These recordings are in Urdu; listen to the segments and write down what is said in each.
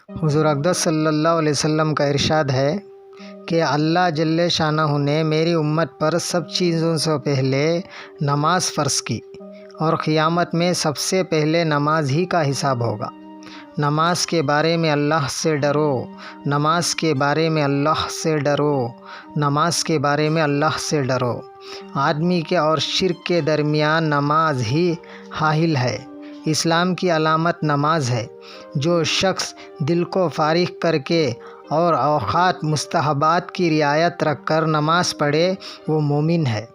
حضور اقدس صلی اللہ علیہ وسلم کا ارشاد ہے کہ اللہ جل شانہ نے میری امت پر سب چیزوں سے پہلے نماز فرض کی اور قیامت میں سب سے پہلے نماز ہی کا حساب ہوگا۔ نماز کے بارے میں اللہ سے ڈرو، نماز کے بارے میں اللہ سے ڈرو، نماز کے بارے میں اللہ سے ڈرو۔ آدمی کے اور شرک کے درمیان نماز ہی حائل ہے۔ اسلام کی علامت نماز ہے۔ جو شخص دل کو فارغ کر کے اور اوقات مستحبات کی رعایت رکھ کر نماز پڑھے وہ مومن ہے۔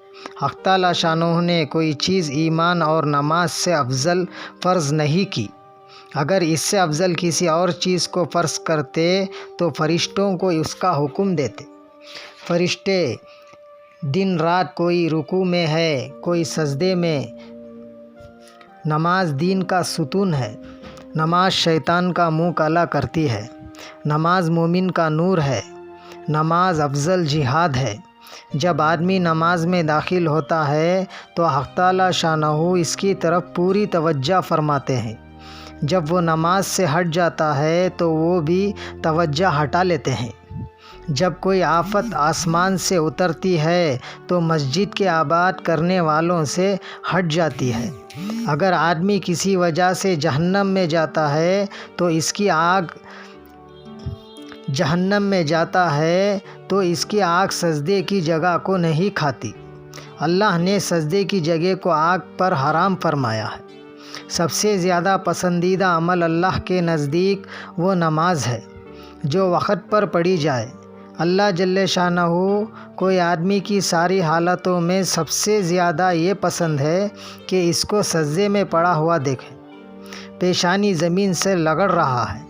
حق تعالیٰ شانہ نے کوئی چیز ایمان اور نماز سے افضل فرض نہیں کی۔ اگر اس سے افضل کسی اور چیز کو فرض کرتے تو فرشتوں کو اس کا حکم دیتے۔ فرشتے دن رات کوئی رکوع میں ہے، کوئی سجدے میں۔ نماز دین کا ستون ہے۔ نماز شیطان کا منہ کالا کرتی ہے۔ نماز مومن کا نور ہے۔ نماز افضل جہاد ہے۔ جب آدمی نماز میں داخل ہوتا ہے تو حق تعالیٰ شانہ اس کی طرف پوری توجہ فرماتے ہیں۔ جب وہ نماز سے ہٹ جاتا ہے تو وہ بھی توجہ ہٹا لیتے ہیں۔ جب کوئی آفت آسمان سے اترتی ہے تو مسجد کے آباد کرنے والوں سے ہٹ جاتی ہے۔ اگر آدمی کسی وجہ سے جہنم میں جاتا ہے تو اس کی آگ سجدے کی جگہ کو نہیں کھاتی۔ اللہ نے سجدے کی جگہ کو آگ پر حرام فرمایا ہے۔ سب سے زیادہ پسندیدہ عمل اللہ کے نزدیک وہ نماز ہے جو وقت پر پڑھی جائے۔ اللہ جل شانہ کوئی آدمی کی ساری حالتوں میں سب سے زیادہ یہ پسند ہے کہ اس کو سجدے میں پڑا ہوا دیکھے، پیشانی زمین سے رگڑ رہا ہے۔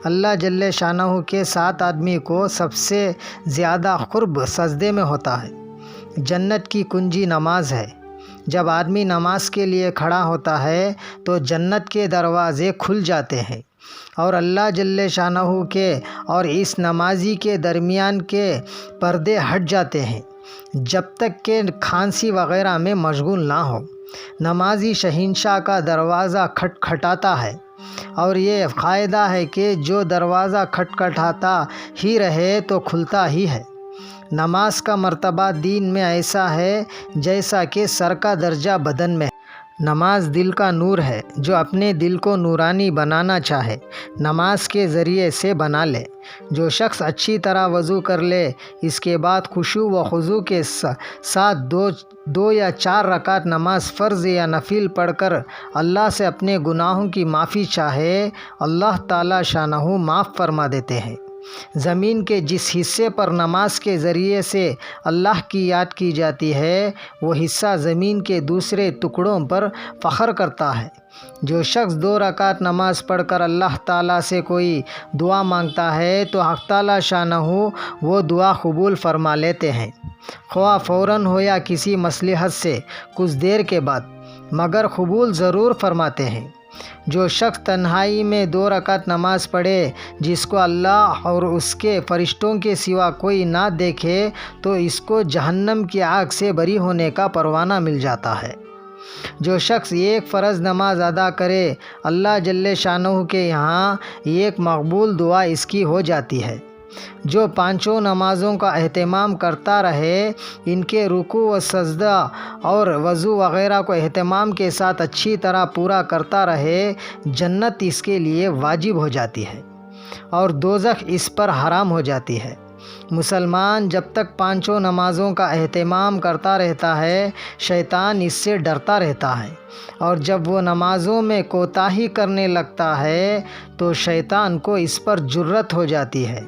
اللہ جل شانہ کے ساتھ آدمی کو سب سے زیادہ قرب سجدے میں ہوتا ہے۔ جنت کی کنجی نماز ہے۔ جب آدمی نماز کے لیے کھڑا ہوتا ہے تو جنت کے دروازے کھل جاتے ہیں اور اللہ جل شانہ کے اور اس نمازی کے درمیان کے پردے ہٹ جاتے ہیں جب تک کہ کھانسی وغیرہ میں مشغول نہ ہو۔ نمازی شہنشاہ کا دروازہ کھٹکھٹاتا ہے اور یہ قاعدہ ہے کہ جو دروازہ کھٹکھٹاتا ہی رہے تو کھلتا ہی ہے۔ نماز کا مرتبہ دین میں ایسا ہے جیسا کہ سر کا درجہ بدن میں ہے۔ نماز دل کا نور ہے۔ جو اپنے دل کو نورانی بنانا چاہے نماز کے ذریعے سے بنا لے۔ جو شخص اچھی طرح وضو کر لے، اس کے بعد خشوع و خضوع کے ساتھ دو یا 4 رکعت نماز فرض یا نفل پڑھ کر اللہ سے اپنے گناہوں کی معافی چاہے، اللہ تعالیٰ شانہ معاف فرما دیتے ہیں۔ زمین کے جس حصے پر نماز کے ذریعے سے اللہ کی یاد کی جاتی ہے وہ حصہ زمین کے دوسرے ٹکڑوں پر فخر کرتا ہے۔ جو شخص 2 رکعت نماز پڑھ کر اللہ تعالیٰ سے کوئی دعا مانگتا ہے تو حق تعالیٰ شانہ وہ دعا قبول فرما لیتے ہیں، خواہ فوراً ہو یا کسی مصلحت سے کچھ دیر کے بعد، مگر قبول ضرور فرماتے ہیں۔ جو شخص تنہائی میں 2 رکعت نماز پڑھے جس کو اللہ اور اس کے فرشتوں کے سوا کوئی نہ دیکھے تو اس کو جہنم کی آگ سے بری ہونے کا پروانہ مل جاتا ہے۔ جو شخص ایک فرض نماز ادا کرے اللہ جل شانہ کے یہاں ایک مقبول دعا اس کی ہو جاتی ہے۔ جو 5 نمازوں کا اہتمام کرتا رہے، ان کے رکوع و سجدہ اور وضو وغیرہ کو اہتمام کے ساتھ اچھی طرح پورا کرتا رہے، جنت اس کے لیے واجب ہو جاتی ہے اور دوزخ اس پر حرام ہو جاتی ہے۔ مسلمان جب تک 5 نمازوں کا اہتمام کرتا رہتا ہے شیطان اس سے ڈرتا رہتا ہے، اور جب وہ نمازوں میں کوتاہی کرنے لگتا ہے تو شیطان کو اس پر جرأت ہو جاتی ہے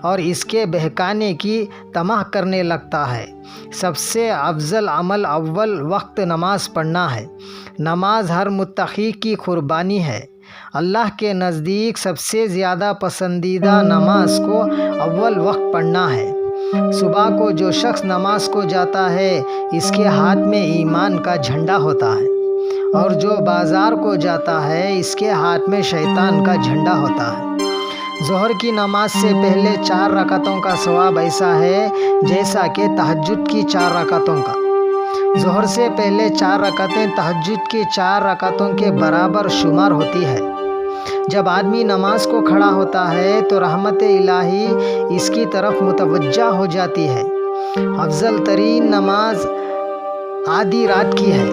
اور اس کے بہکانے کی طمع کرنے لگتا ہے۔ سب سے افضل عمل اول وقت نماز پڑھنا ہے۔ نماز ہر متقی کی قربانی ہے۔ اللہ کے نزدیک سب سے زیادہ پسندیدہ نماز کو اول وقت پڑھنا ہے۔ صبح کو جو شخص نماز کو جاتا ہے اس کے ہاتھ میں ایمان کا جھنڈا ہوتا ہے، اور جو بازار کو جاتا ہے اس کے ہاتھ میں شیطان کا جھنڈا ہوتا ہے۔ ظہر کی نماز سے پہلے 4 رکعتوں کا ثواب ایسا ہے جیسا کہ تہجد کی 4 رکعتوں کا۔ ظہر سے پہلے 4 رکعتیں تہجد کی 4 رکعتوں کے برابر شمار ہوتی ہے۔ جب آدمی نماز کو کھڑا ہوتا ہے تو رحمت الہی اس کی طرف متوجہ ہو جاتی ہے۔ افضل ترین نماز آدھی رات کی ہے،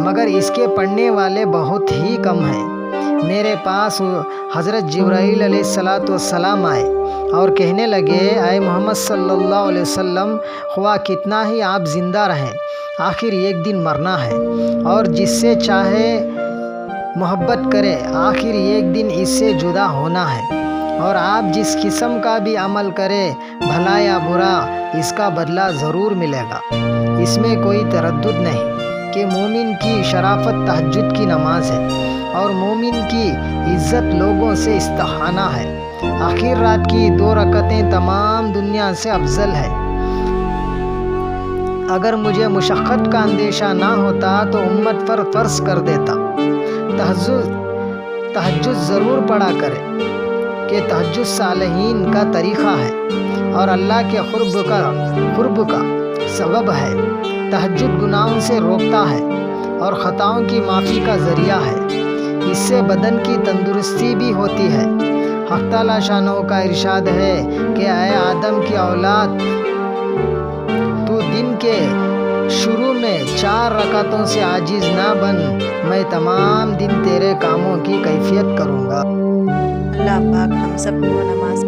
مگر اس کے پڑھنے والے بہت ہی کم ہیں۔ میرے پاس حضرت جبرائیل علیہ السلام آئے اور کہنے لگے، اے محمد صلی اللہ علیہ وسلم، خواہ کتنا ہی آپ زندہ رہیں، آخر ایک دن مرنا ہے، اور جس سے چاہے محبت کرے، آخر ایک دن اس سے جدا ہونا ہے، اور آپ جس قسم کا بھی عمل کرے، بھلا یا برا، اس کا بدلہ ضرور ملے گا۔ اس میں کوئی تردد نہیں کہ مومن کی شرافت تہجد کی نماز ہے، اور مومن کی عزت لوگوں سے استحانہ ہے۔ آخر رات کی 2 رکعتیں تمام دنیا سے افضل ہے۔ اگر مجھے مشقت کا اندیشہ نہ ہوتا تو امت پر فرض کر دیتا۔ تہجد ضرور پڑھا کرے کہ تہجد صالحین کا طریقہ ہے اور اللہ کے قرب کا سبب ہے۔ تہجد گناہوں سے روکتا ہے اور خطاؤں کی معافی کا ذریعہ ہے۔ اس سے بدن کی تندرستی بھی ہوتی ہے۔ حق تعالیٰ شانہ کا ارشاد ہے کہ اے آدم کی اولاد، تو دن کے شروع میں 4 رکعتوں سے عاجز نہ بن، میں تمام دن تیرے کاموں کی کیفیت کروں گا۔ اللہ پاک ہم سب کو نماز